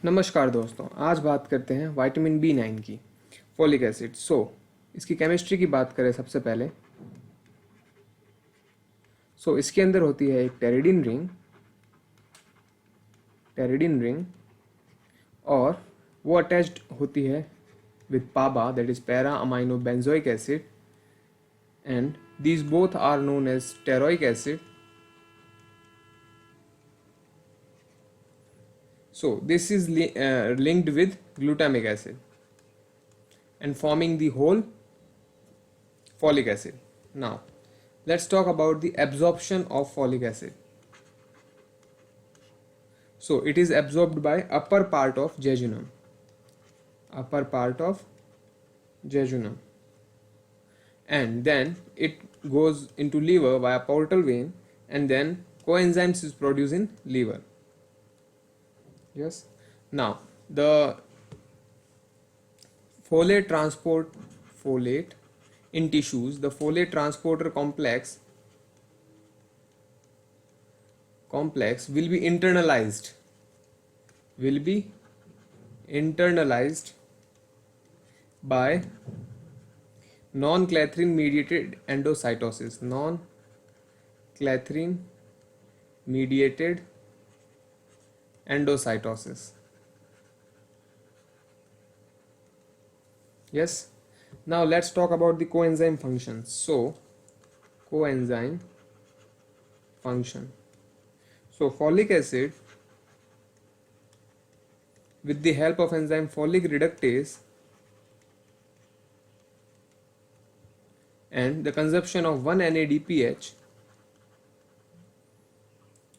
नमस्कार दोस्तों, आज बात करते हैं विटामिन B9 की, फोलिक एसिड। इसकी केमिस्ट्री की बात करें सबसे पहले। इसके अंदर होती है एक टेरिडीन रिंग और वो अटैच्ड होती है with PABA, that is para amino benzoic acid, and these both are known as pteroic acid. So this is linked with glutamic acid and forming the whole folic acid. Now let's talk about the absorption of folic acid. So it is absorbed by upper part of jejunum, and then it goes into liver via portal vein, and then coenzymes is produced in liver. Yes. Now the folate in tissues, the folate transporter complex will be internalized by non-clathrin mediated endocytosis. Yes. Now let's talk about the coenzyme functions. Coenzyme function. Folic acid, with the help of enzyme folic reductase and the consumption of 1 NADPH,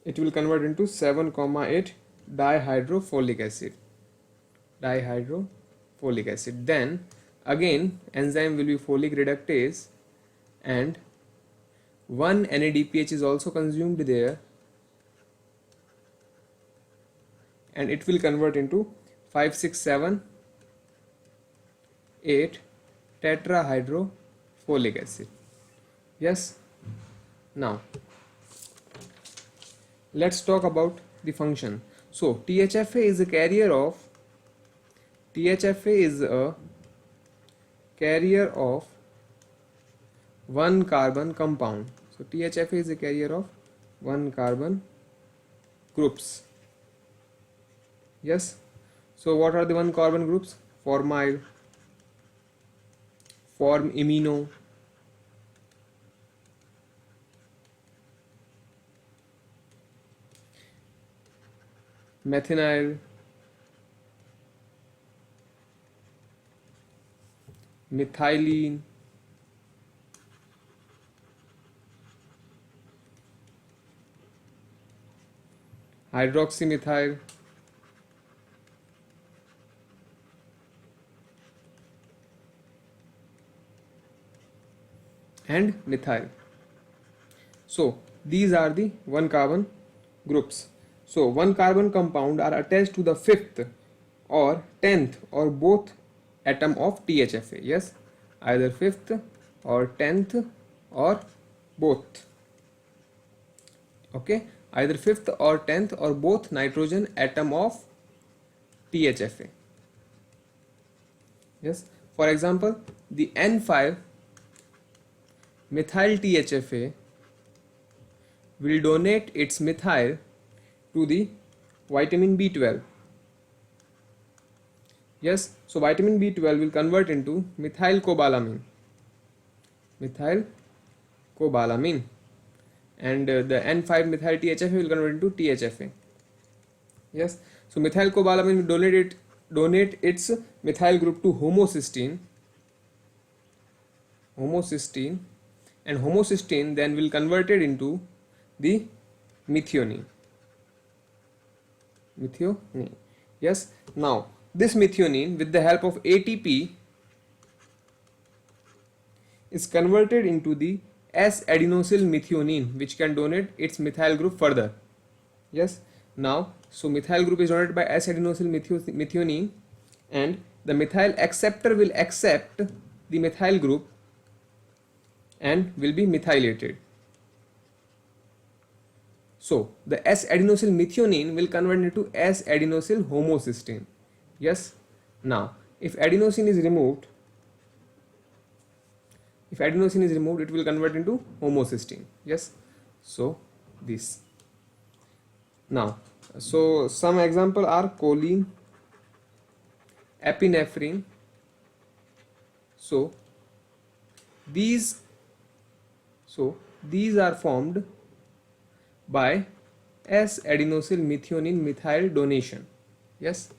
it will convert into 7,8 dihydrofolic acid. Then again enzyme will be folic reductase and 1 NADPH is also consumed there, and it will convert into 5, 6, 7, 8 tetrahydrofolic acid. Yes. Now let's talk about the function. So THFA is a carrier of one carbon compound. So THFA is a carrier of one carbon groups. Yes. So what are the one carbon groups? Formyl, formimino, methinyl, methylene, hydroxymethyl, and methyl. So these are the one carbon groups. So one carbon compound are attached to the 5th or 10th or both atom of THFA. Yes, either 5th or 10th or both. Okay, either 5th or 10th or both nitrogen atom of THFA. Yes, for example, the N5 methyl THFA will donate its methyl to the vitamin B12. Yes, so vitamin B12 will convert into methylcobalamin, and the N5 methyl THFA will convert into THFA. Yes, so methylcobalamin will donate its methyl group to homocysteine, and homocysteine then will converted into the methionine. Yes. Now this methionine, with the help of ATP, is converted into the S-adenosyl methionine, which can donate its methyl group further. Yes. Now so methyl group is donated by S-adenosyl methionine, and the methyl acceptor will accept the methyl group and will be methylated. So the S-adenosyl methionine will convert into S-adenosyl homocysteine. Yes. Now if adenosine is removed, it will convert into homocysteine. Yes. So this. Now, so some example are choline, epinephrine. So these are formed by S-adenosyl methionine methyl donation. Yes.